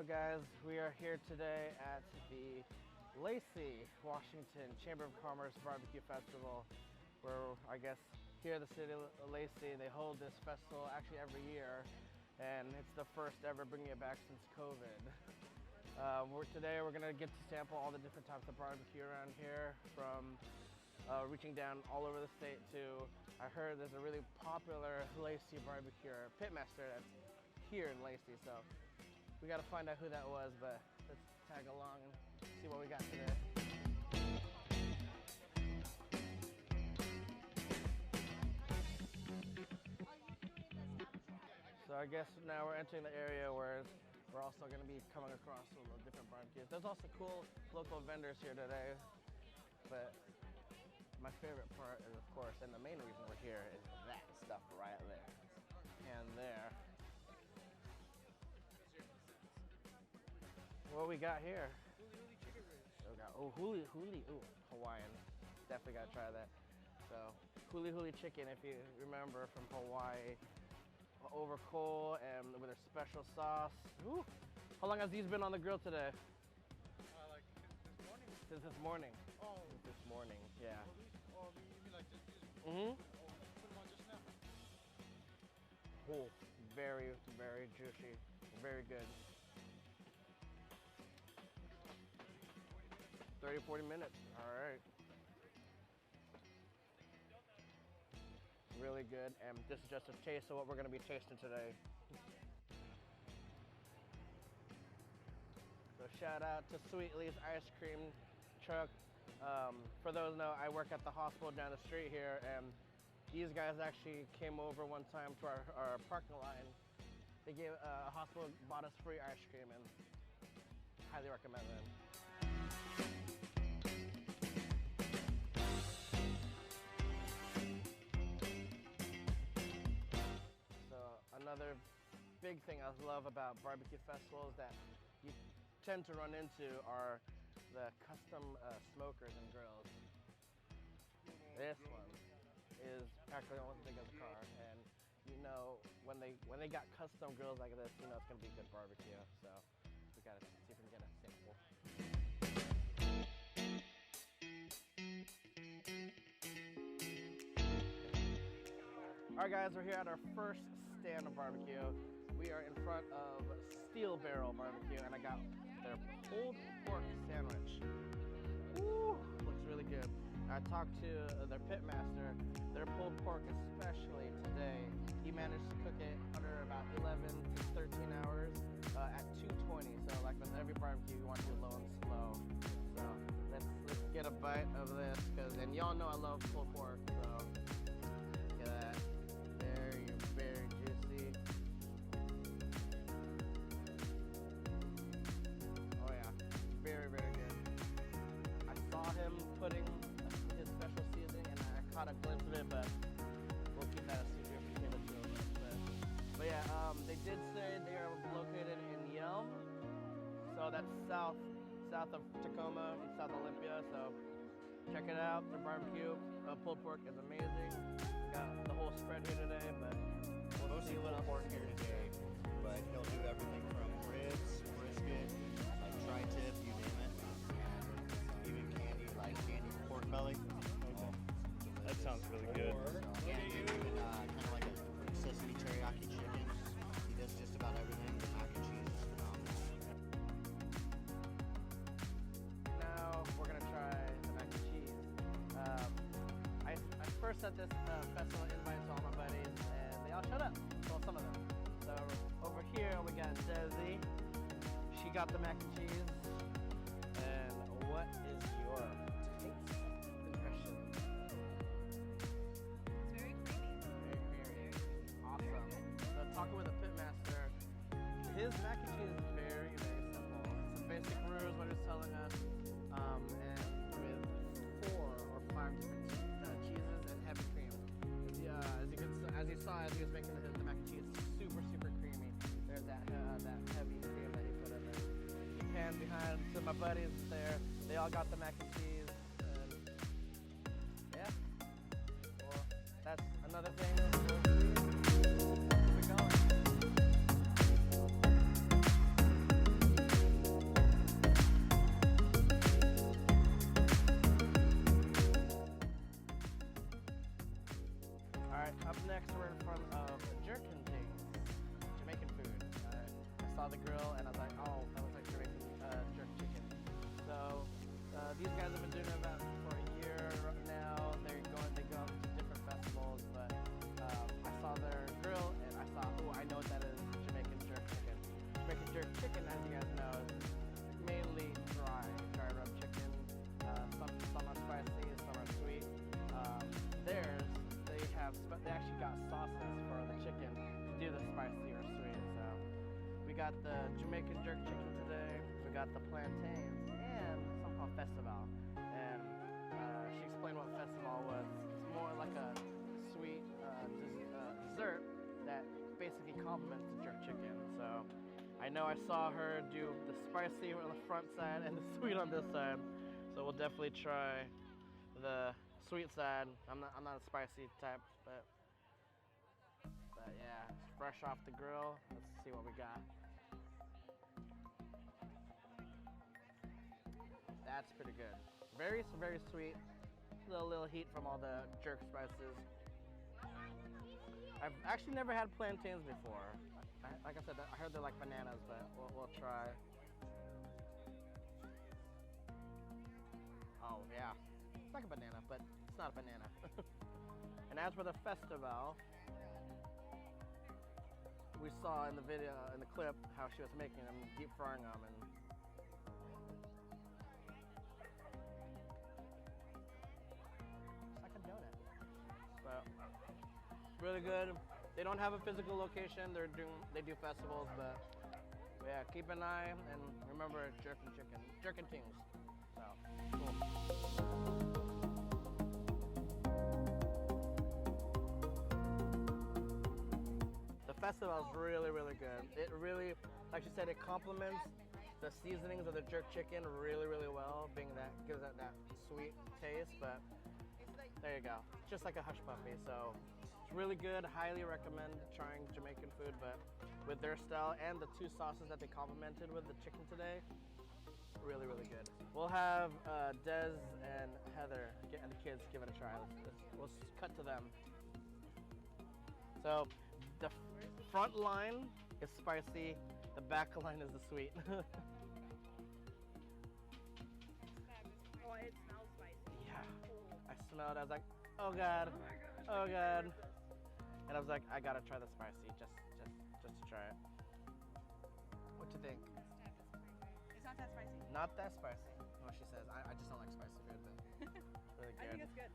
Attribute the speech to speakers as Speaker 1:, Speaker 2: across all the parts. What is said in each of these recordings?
Speaker 1: So guys, we are here today at the Lacey, Washington Chamber of Commerce Barbecue Festival, where I guess here in the city of Lacey, they hold this festival actually every year, and it's the first ever bringing it back since COVID. Today we're gonna get to sample all the different types of barbecue around here, from reaching down all over the state to, I heard there's a really popular Lacey barbecue pitmaster that's here in Lacey, so we gotta find out who that was, but let's tag along and see what we got today. So I guess now we're entering the area where we're also gonna be coming across a little different barbecues. There's also cool local vendors here today, but my favorite part is, of course, and the main reason we're here is that stuff right there and there. What we got here?
Speaker 2: Huli chicken wings.
Speaker 1: Oh, huli, ooh, Hawaiian. Definitely gotta try that. So, huli chicken, if you remember, from Hawaii, over coal and with a special sauce. Ooh. How long has these been on the grill today?
Speaker 2: Like this morning.
Speaker 1: Since this morning.
Speaker 2: Oh.
Speaker 1: Since this morning, yeah.
Speaker 2: Oh, you mean like just these?
Speaker 1: Mm-hmm.
Speaker 2: Oh, put them on just now.
Speaker 1: Oh, very, very juicy, very good. 30-40 minutes, all right. Really good, and this is just a taste of what we're gonna be tasting today. So shout out to Sweet Lee's ice cream truck. For those who know, I work at the hospital down the street here, and these guys actually came over one time to our parking lot, and they gave a hospital bought us free ice cream, and highly recommend them. So another big thing I love about barbecue festivals that you tend to run into are the custom smokers and grills. This one is practically almost as big as a car, and you know when they got custom grills like this, you know it's gonna be good barbecue. So we gotta see if we can get a sample. All right, guys, we're here at our first stand of barbecue. We are in front of Steel Barrel BBQ, and I got their pulled pork sandwich. Woo, looks really good. I talked to their pitmaster. Their pulled pork, especially today, he managed to cook it under about 11 to 13 hours at 220. So like with every barbecue, you want to do low and slow. So let's get a bite of this, and y'all know I love pulled pork. So look at that. Very juicy. Oh yeah, very good. I saw him putting his special seasoning, and I caught a glimpse of it, but we'll keep that a secret between the two of us. But yeah, they did say they are located in Yelm, so that's south of Tacoma and South Olympia. So check it out. The barbecue pulled pork is amazing. Got the whole spread here today, but we'll
Speaker 3: mostly pulled pork here today, but he'll do everything from ribs, brisket, like tri-tip, you name it, and even candy pork belly.
Speaker 4: Okay. That sounds really good.
Speaker 3: And even kind of like a sesame teriyaki chicken. He does just about everything. The mac and cheese is phenomenal.
Speaker 1: Now we're gonna try the mac and cheese. I first sent this festival invite to all my buddies, and they all showed up. Well, some of them. So over here we got Desi. She got the mac and cheese. And what is your taste impression?
Speaker 5: It's very creamy.
Speaker 1: Very creamy. Awesome. So talking with the pitmaster, his mac and cheese is very simple. Some basic roux, what he's telling us, and with 4 or 5 different cheeses and heavy cream. As you saw, as he was making the mac and cheese, super creamy. There's that heavy cream that he put in there. Pan behind to my buddies there. They all got the mac and cheese. And yeah. Well, that's another thing. We're going. next, we're in front of Jerkin Things, Jamaican food. I saw the grill and I was like, oh, that was like Jamaican jerk chicken. So these guys have been doing that for a year now. They go to different festivals, but I saw their grill and I thought, oh, I know what that is, Jamaican jerk chicken. Jamaican jerk chicken, as you guys know, is mainly dry rub chicken. Some are spicy, some are sweet. Theirs, they actually got sauces for the chicken to do the spicy or sweet. So we got the Jamaican jerk chicken today. We got the plantains and somehow festival. And she explained what festival was. It's more like a sweet dessert that basically complements the jerk chicken. So I know I saw her do the spicy on the front side and the sweet on this side. So we'll definitely try the sweet side. I'm not a spicy type, but yeah, it's fresh off the grill. Let's see what we got. That's pretty good. Very sweet. Little heat from all the jerk spices. I've actually never had plantains before. Like I said, I heard they're like bananas, but we'll try. Oh yeah, it's like a banana, but it's not a banana. And as for the festival, we saw in the video, in the clip, how she was making them, deep frying them, and it's like a donut. But really good. They don't have a physical location. They do festivals, but yeah, keep an eye and remember jerkin things. So cool. The festival is really good. It really, like you said, it complements the seasonings of the jerk chicken really well, being that gives it that sweet taste. But there you go, just like a hush puppy. So it's really good. Highly recommend trying Jamaican food, but with their style and the two sauces that they complemented with the chicken today. Really good. We'll have Des and Heather and the kids give it a try. We'll cut to them. So the front line is spicy, the back line is the sweet.
Speaker 5: Oh, it smells spicy.
Speaker 1: Yeah, I smelled it. I was like, oh god, oh god. And I was like, I gotta try the spicy, just to try it. What you think?
Speaker 5: It's not that spicy.
Speaker 1: Not that spicy. Well, she says. I just don't like spicy food, but really good.
Speaker 5: I think it's good.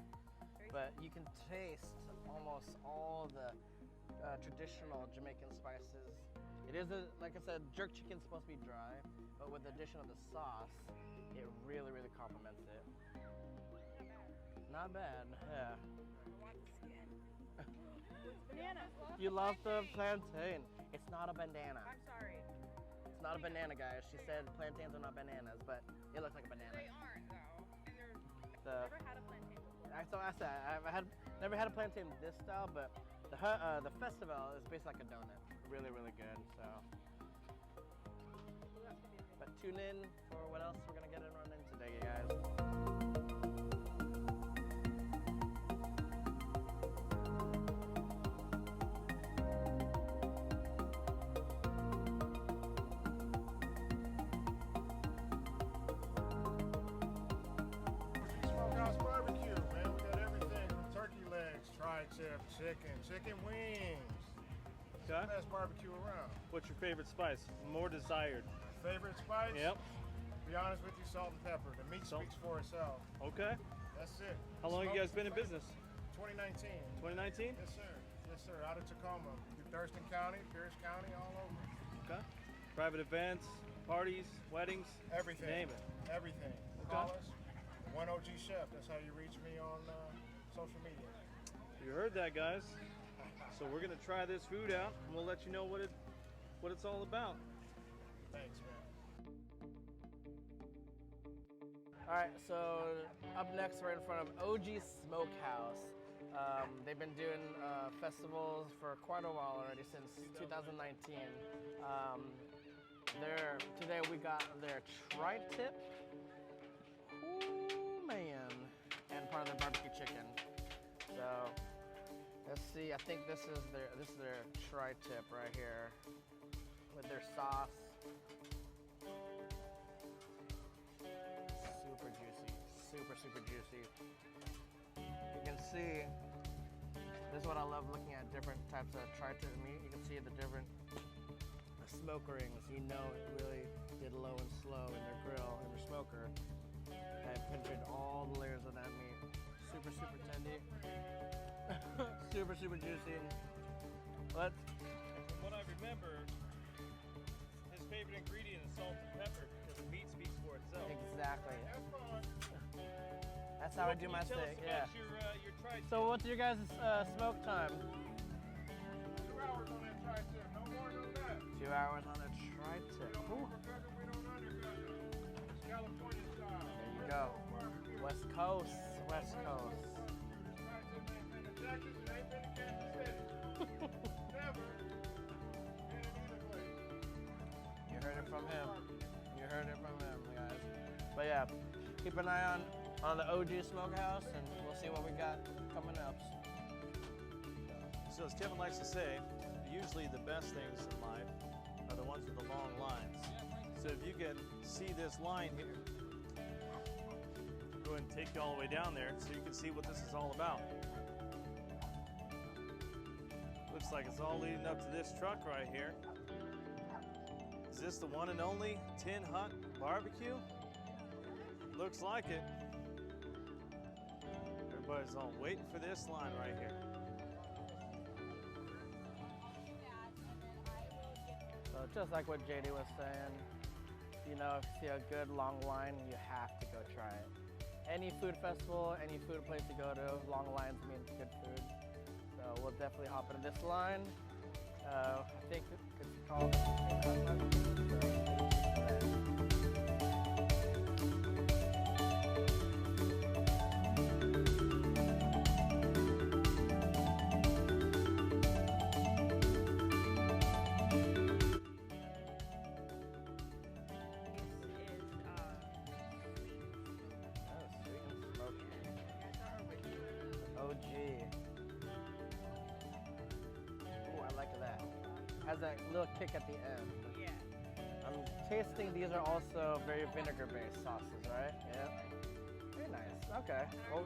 Speaker 1: But you can taste almost all the traditional Jamaican spices. It is, like I said, jerk chicken's supposed to be dry, but with the addition of the sauce, it really complements it. Not bad, yeah.
Speaker 5: Banana.
Speaker 1: You love the plantain. It's not a bandana.
Speaker 5: I'm sorry.
Speaker 1: It's not a banana, guys. She said plantains are not bananas, but it looks like a banana.
Speaker 5: They aren't though. And never had a plantain before.
Speaker 1: I said I never had a plantain this style, but the festival is basically like a donut. Really good. So, but tune in for what else we're gonna get in run in today, guys.
Speaker 2: Smokehouse barbecue, man. We got everything from turkey legs, tri-tip, chicken wings.
Speaker 4: Okay.
Speaker 2: Best barbecue around.
Speaker 4: What's your favorite spice? More desired.
Speaker 2: Favorite spice?
Speaker 4: Yep.
Speaker 2: Be honest with you, salt and pepper. The meat
Speaker 4: Salt.
Speaker 2: speaks for itself.
Speaker 4: Okay.
Speaker 2: That's it.
Speaker 4: How long have you guys been in business?
Speaker 2: 2019.
Speaker 4: 2019?
Speaker 2: Yes, sir. Yes, sir. Out of Tacoma. Through Thurston County, Pierce County, all over.
Speaker 4: Okay. Private events, parties, weddings,
Speaker 2: Everything.
Speaker 4: name it.
Speaker 2: Everything.
Speaker 4: Okay.
Speaker 2: Call us. The One OG Chef. That's how you reach me on social media.
Speaker 4: You heard that, guys. So we're gonna try this food out, and we'll let you know what it's all about.
Speaker 2: Thanks, man.
Speaker 1: All right, so up next we're in front of OG Smokehouse. They've been doing festivals for quite a while already, since 2019. Today we got their tri-tip, ooh man, and part of their barbecue chicken. So Let's see. I think this is their tri-tip right here with their sauce. Super juicy. Super juicy. You can see. This is what I love looking at different types of tri-tip meat. You can see the different smoke rings. You know it really did low and slow in their grill, in their smoker. And penetrated all the layers of that meat. Super tendy. super juicy. But
Speaker 4: From what I remember, his favorite ingredient is salt and pepper because the meat speaks for itself.
Speaker 1: exactly. That's how I do my steak. Yeah.
Speaker 4: Your tri-tip?
Speaker 1: So what's your guys' smoke time?
Speaker 2: 2 hours on that tri-tip, no more than that.
Speaker 1: 2 hours on a tri-tip.
Speaker 2: We don't overcook it, we don't undercook it. It's California style.
Speaker 1: There you go. West Coast. West Coast.
Speaker 2: Tri-tip ain't been to Texas, it ain't been to Kansas City. Never been in either place.
Speaker 1: You heard it from him. You heard it from him, guys. But yeah, keep an eye on the OG Smokehouse, and we'll see what we got coming up.
Speaker 4: So as Kevin likes to say, usually the best things in life are the ones with the long lines. So if you can see this line here, go ahead and take you all the way down there so you can see what this is all about. Looks like it's all leading up to this truck right here. Is this the one and only Tin Hut Barbecue? Looks like it. Everybody's all waiting for this line right here.
Speaker 1: So just like what JD was saying, you know, if you see a good long line, you have to go try it. Any food festival, any food place you go to, long lines mean good food. So we'll definitely hop into this line. I think it's called. Has that little kick at the end.
Speaker 5: Yeah.
Speaker 1: I'm tasting these are also very vinegar-based sauces, right? Yeah. Very nice. Okay. Well,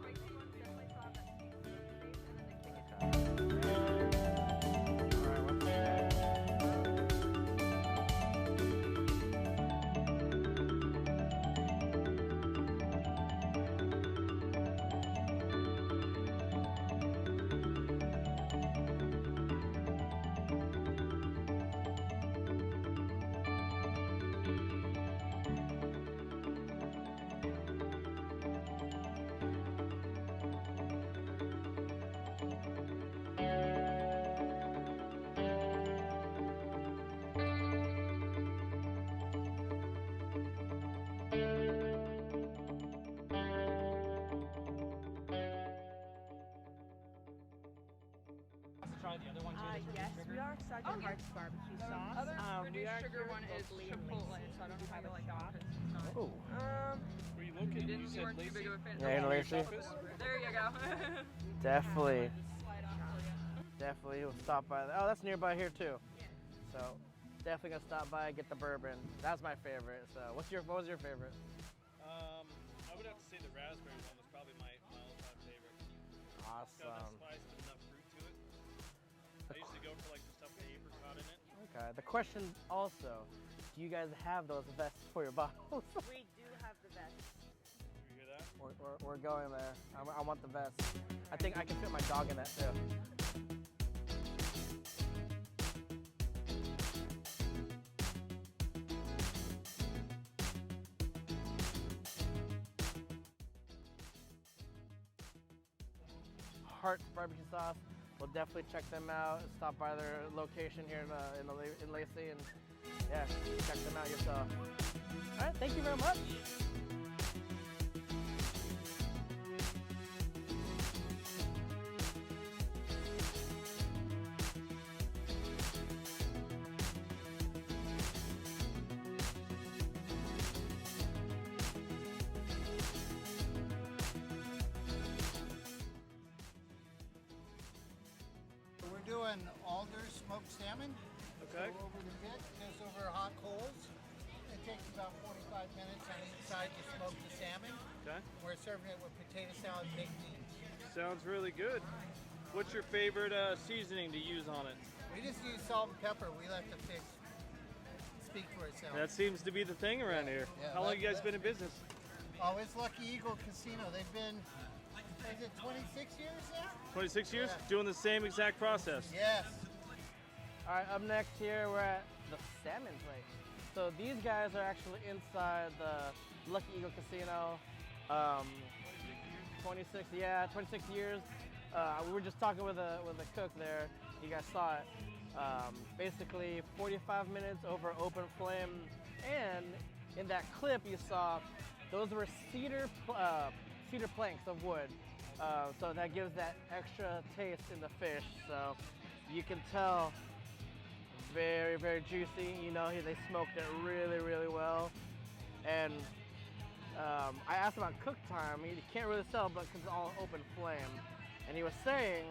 Speaker 6: Try the other one too.
Speaker 5: Yes, we are Sergeant Hart's barbecue sauce.
Speaker 7: Other
Speaker 5: We are
Speaker 7: sugar
Speaker 5: here
Speaker 7: one is
Speaker 5: locally in
Speaker 7: Chipotle,
Speaker 5: Lacey.
Speaker 7: so I don't know how to like
Speaker 5: shop.
Speaker 1: oh.
Speaker 4: Where you located? You
Speaker 7: You
Speaker 4: said
Speaker 7: weren't too
Speaker 4: Lacey?
Speaker 7: big of a fan.
Speaker 1: Yeah, in Lacey.
Speaker 7: There you go.
Speaker 1: Definitely. Definitely. We'll stop by. Oh, that's nearby here too. So definitely gonna stop by and get the bourbon. That's my favorite. So what was your favorite?
Speaker 4: I would have to say the raspberry one was probably my all-time favorite. It's got enough
Speaker 1: Awesome.
Speaker 4: spice but enough fruit to it. I usually go for like the stuff with apricot in it.
Speaker 1: Okay. The question also, do you guys have those vests for your bottles?
Speaker 5: We do have the best.
Speaker 4: You hear that?
Speaker 1: we're going there. I want the vest. I think I can fit my dog in that too. Hart's barbecue sauce. We'll definitely check them out. Stop by their location here in Lacey, and yeah, check them out yourself. All right, thank you very much.
Speaker 8: run alder smoked salmon.
Speaker 4: Okay.
Speaker 8: So over the pit, goes over hot coals. It takes about 45 minutes on each side to smoke the salmon.
Speaker 4: Okay.
Speaker 8: We're serving it with potato salad, baked beans.
Speaker 4: Sounds really good. What's your favorite seasoning to use on it?
Speaker 8: We just use salt and pepper. We let the fish speak for itself.
Speaker 4: That seems to be the thing around here.
Speaker 8: Yeah,
Speaker 4: How long you guys been in business?
Speaker 8: Oh, it's Lucky Eagle Casino. They've been, is it 26 years now?
Speaker 4: 26 years?
Speaker 8: Yeah.
Speaker 4: Doing the same exact process.
Speaker 8: Yes.
Speaker 1: All right, up next here, we're at the salmon place. So these guys are actually inside the Lucky Eagle Casino. 26 years. We were just talking with a cook there. You guys saw it. Basically 45 minutes over open flame, and in that clip you saw, those were cedar planks of wood. So that gives that extra taste in the fish. So you can tell, very, very juicy. You know, they smoked it really, really well. And I asked about cook time. You can't really tell, but because it's all open flame. And he was saying,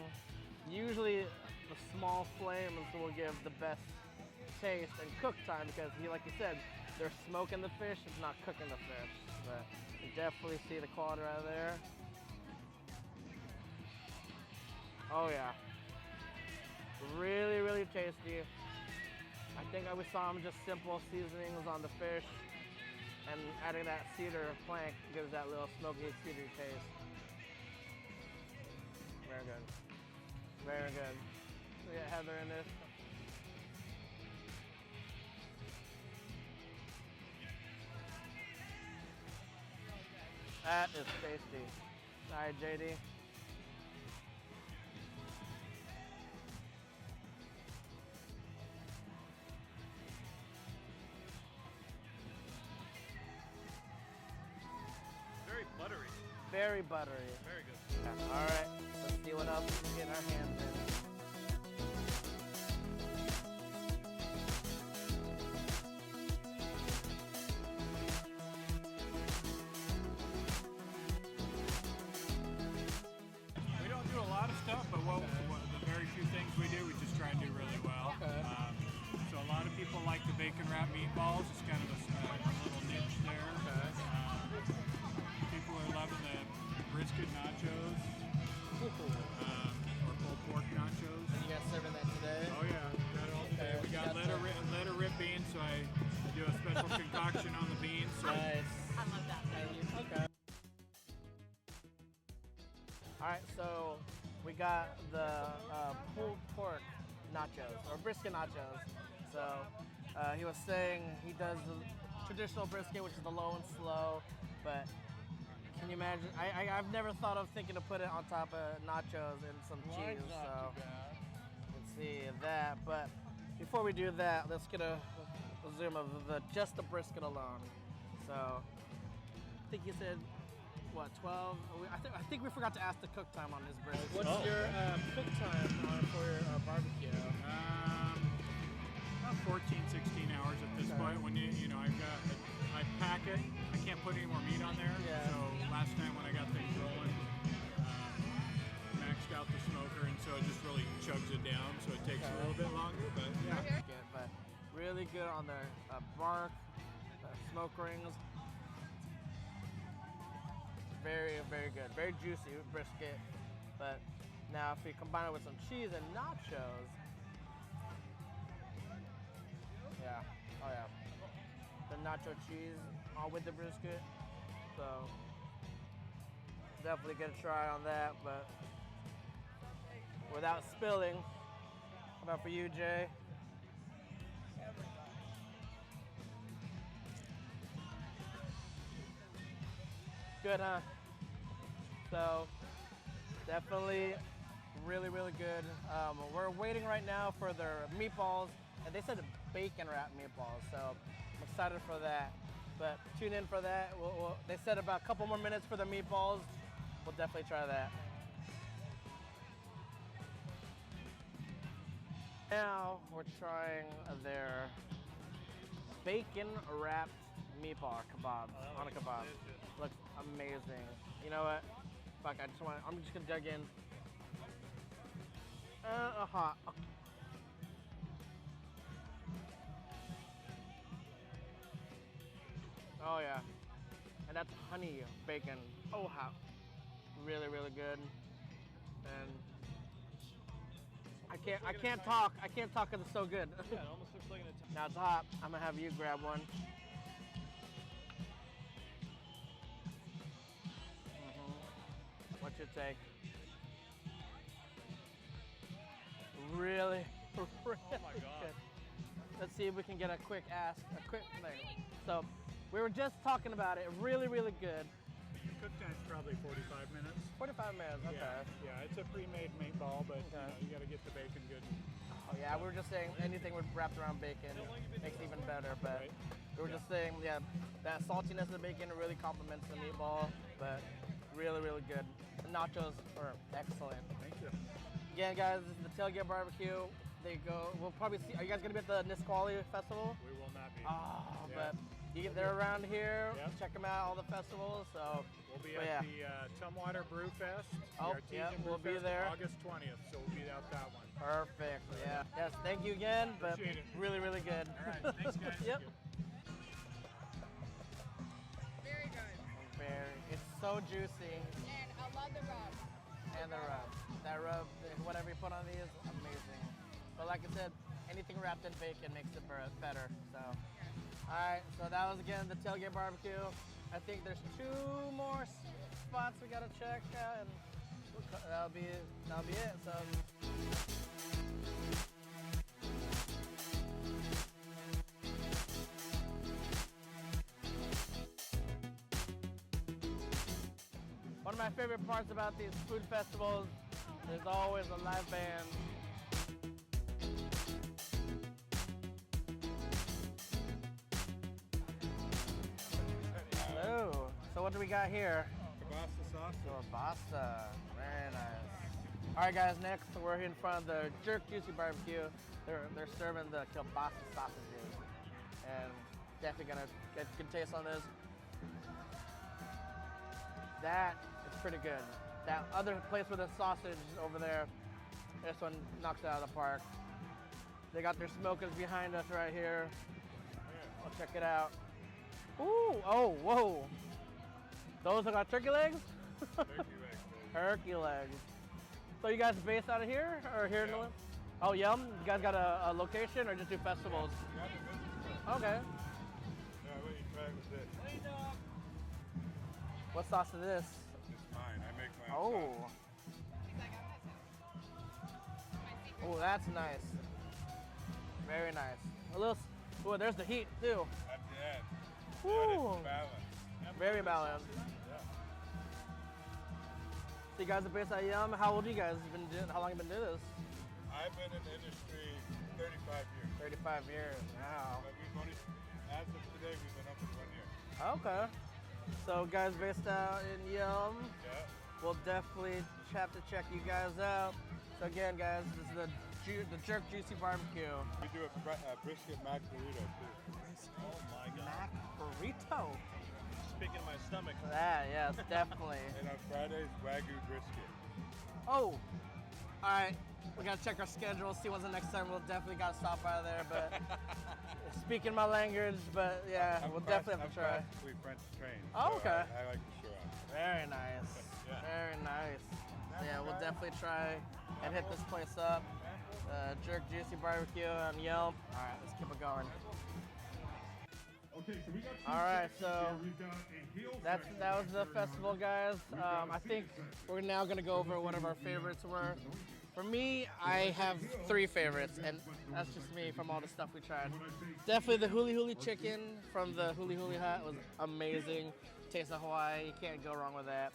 Speaker 1: usually the small flames will give the best taste and cook time because like you said, they're smoking the fish, it's not cooking the fish. But you definitely see the quality right there. Oh yeah, really, really tasty. I think we saw them just simple seasonings on the fish, and adding that cedar plank gives that little smoky cedar taste. Very good. Very good. We got Heather in this. That is tasty. All right, JD.
Speaker 4: Very buttery.
Speaker 1: Very buttery.
Speaker 4: Very good.
Speaker 1: Yeah. All right, let's see what else we can get our hands in.
Speaker 2: We don't do a lot of stuff, but the very few things we do, we just try and do really well.
Speaker 1: Okay.
Speaker 2: So a lot of people like the bacon wrap meatballs. It's kind of a little niche there.
Speaker 1: Okay.
Speaker 2: People are loving the brisket nachos or pulled pork nachos.
Speaker 1: And you guys serving that today?
Speaker 2: Oh yeah, got it all today. We got letter rip beans, so I do a special concoction on the beans. So
Speaker 1: Nice.
Speaker 5: I love that.
Speaker 1: Okay. All right, so we got the pulled pork nachos, or brisket nachos. So he was saying he does the traditional brisket, which is the low and slow, but can you imagine? I've never thought of thinking to put it on top of nachos and some cheese, so let's see that. But before we do that, let's get a zoom of just the brisket alone. So I think you said, what, 12? I think we forgot to ask the cook time on this brisket. What's your cook time for your barbecue?
Speaker 2: about 14, 16 hours at this point. When I pack it, I can't put any more meat on there.
Speaker 1: Yeah.
Speaker 2: So last time when I got things rolling, maxed out the smoker, and so it just really chugs it down. So it takes a little bit longer, but yeah.
Speaker 1: Good, but really good on the bark, smoke rings. Very, very good. Very juicy brisket. But now if we combine it with some cheese and nachos, yeah, oh yeah. The nacho cheese with the brisket. So definitely get a try on that, but without spilling. How about for you, Jay? Good, huh? So definitely really, really good. We're waiting right now for their meatballs, and they said bacon wrap meatballs, so I'm excited for that. But tune in for that. They said about a couple more minutes for the meatballs. We'll definitely try that. Now we're trying their bacon wrapped meatball kebabs on a kebab. Looks amazing. You know what? Fuck, I'm just gonna dig in. Hot. Okay. Oh yeah, and that's honey bacon. Oh how, really really good. And I can't talk because it's so good.
Speaker 4: Yeah, it almost looks like an Italian.
Speaker 1: Now it's hot. I'm gonna have you grab one. What's your take? Really, really
Speaker 4: Oh my God.
Speaker 1: good. Let's see if we can get a quick thing. So, we were just talking about it. Really, really good.
Speaker 2: The cook time's probably 45 minutes.
Speaker 1: 45 minutes. Okay.
Speaker 2: Yeah, it's a pre-made meatball, but
Speaker 1: Okay.
Speaker 2: you got to get the bacon good.
Speaker 1: Oh yeah, we were just saying anything wrapped around bacon makes it even better. But
Speaker 2: Right.
Speaker 1: we were just saying, yeah, that saltiness of the bacon really complements the meatball. But really, really good. The nachos are excellent.
Speaker 2: Thank you.
Speaker 1: Again, guys, this is the Tailgate Barbecue. We'll probably see. Are you guys gonna be at the Nisqually Festival?
Speaker 2: We will not be.
Speaker 1: Oh,
Speaker 2: Yeah.
Speaker 1: but they're around here.
Speaker 2: Yep.
Speaker 1: Check them out, all the festivals. So
Speaker 2: We'll be
Speaker 1: but
Speaker 2: at
Speaker 1: yeah.
Speaker 2: the Tumwater Brew Fest. the
Speaker 1: Oh,
Speaker 2: Artesian
Speaker 1: yeah,
Speaker 2: Brew
Speaker 1: we'll be
Speaker 2: Fest,
Speaker 1: there.
Speaker 2: August 20th, so we'll be out that one.
Speaker 1: Perfect. Yeah. Yes. Thank you again. But
Speaker 2: Appreciate it.
Speaker 1: really, really good.
Speaker 2: All right, thanks guys.
Speaker 1: Yep.
Speaker 5: Very good.
Speaker 1: It's so juicy.
Speaker 5: And I love the rub.
Speaker 1: And the rub. That rub, whatever you put on these, amazing. But like I said, anything wrapped in bacon makes it better. So, all right. So that was again the Tailgate Barbecue. I think there's 2 more spots we gotta check, and that'll be it. So. One of my favorite parts about these food festivals is always a live band. Hello. So what do we got here?
Speaker 2: Tabasco sauce.
Speaker 1: Kielbasa. Very nice. All right, guys. Next, we're in front of the Jerk Juicy Barbecue. They're serving the kielbasa sausages, and definitely gonna get a good taste on this. That is pretty good. That other place with the sausage over there, this one knocks it out of the park. They got their smokers behind us right here. I'll check it out. Ooh, oh, whoa. Those are got turkey legs? Turkey legs. So you guys based out of here or here in the? Oh, Yum. You guys got a location or just do festivals? Okay.
Speaker 2: Yeah, what you try with this?
Speaker 1: What sauce is this?
Speaker 2: It's mine. I make my own
Speaker 1: Oh. Oh, that's nice. Very nice. A little. Oh, there's the heat too.
Speaker 2: At the end.
Speaker 1: Woo.
Speaker 2: Balance.
Speaker 1: Very balanced. So you guys are based out of Yum. How old are you guys been doing? How long have you been doing this?
Speaker 2: I've been in the industry 35 years.
Speaker 1: 35 years. Wow.
Speaker 2: But we've only, as of today, we've been open 1 year.
Speaker 1: Okay. So guys based out in Yum.
Speaker 2: Yeah.
Speaker 1: We'll definitely have to check you guys out. So again, guys, this is the Jerk Juicy Barbecue.
Speaker 2: We do a brisket mac burrito too.
Speaker 4: Oh my God.
Speaker 1: Mac burrito.
Speaker 4: Speaking of my stomach.
Speaker 1: That, yes, definitely.
Speaker 2: And on Fridays, Wagyu brisket.
Speaker 1: Oh, all right. We gotta check our schedule, see when's the next time. We'll definitely gotta stop by there. But speaking my language, but yeah, we'll definitely have to try.
Speaker 2: I'm practically French trained.
Speaker 1: Oh,
Speaker 2: so
Speaker 1: okay.
Speaker 2: I like to show off.
Speaker 1: Very nice.
Speaker 2: Yeah.
Speaker 1: Very nice. Yeah, we'll definitely try and hit this place up. Jerk Juicy Barbecue on Yelp. All right, let's keep it going.
Speaker 2: Okay, so we got
Speaker 1: All right, so that was the festival, guys. I think we're now gonna go over what of our favorites were. For me, I have 3 favorites, and that's just me from all the stuff we tried. Definitely the huli huli chicken from the Huli Huli Hut was amazing. Taste of Hawaii, you can't go wrong with that.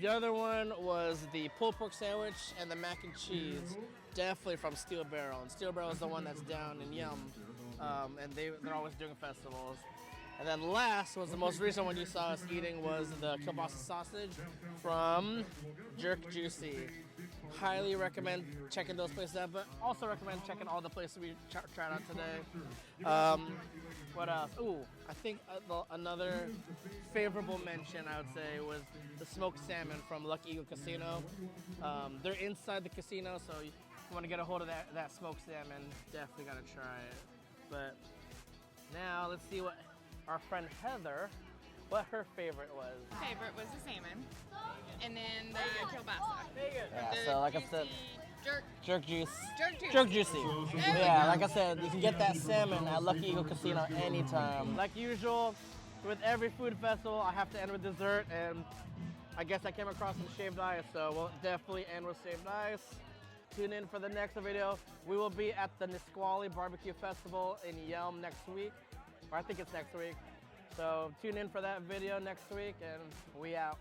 Speaker 1: The other one was the pulled pork sandwich and the mac and cheese, definitely from Steel Barrel. And Steel Barrel is the one that's down in Yum, and they're always doing festivals. And then last was the most recent one you saw us eating was the kielbasa sausage from Jerk Juicy. Highly recommend checking those places out, but also recommend checking all the places we tried out today. What else? Ooh, I think another favorable mention I would say was the smoked salmon from Lucky Eagle Casino. They're inside the casino, so if you want to get a hold of that smoked salmon, definitely gotta try it. But now let's see what our friend Heather what her favorite was.
Speaker 5: Favorite was the salmon, and then the kielbasa.
Speaker 1: Yeah,
Speaker 5: The
Speaker 1: so like I said,
Speaker 5: jerk
Speaker 1: jerk juicy. Yeah, like I said, you can get that salmon at Lucky Eagle Casino anytime. Like usual, with every food festival, I have to end with dessert, and I guess I came across some shaved ice, so we'll definitely end with shaved ice. Tune in for the next video. We will be at the Nisqually Barbecue Festival in Yelm next week, or I think it's next week. So tune in for that video next week, and we out.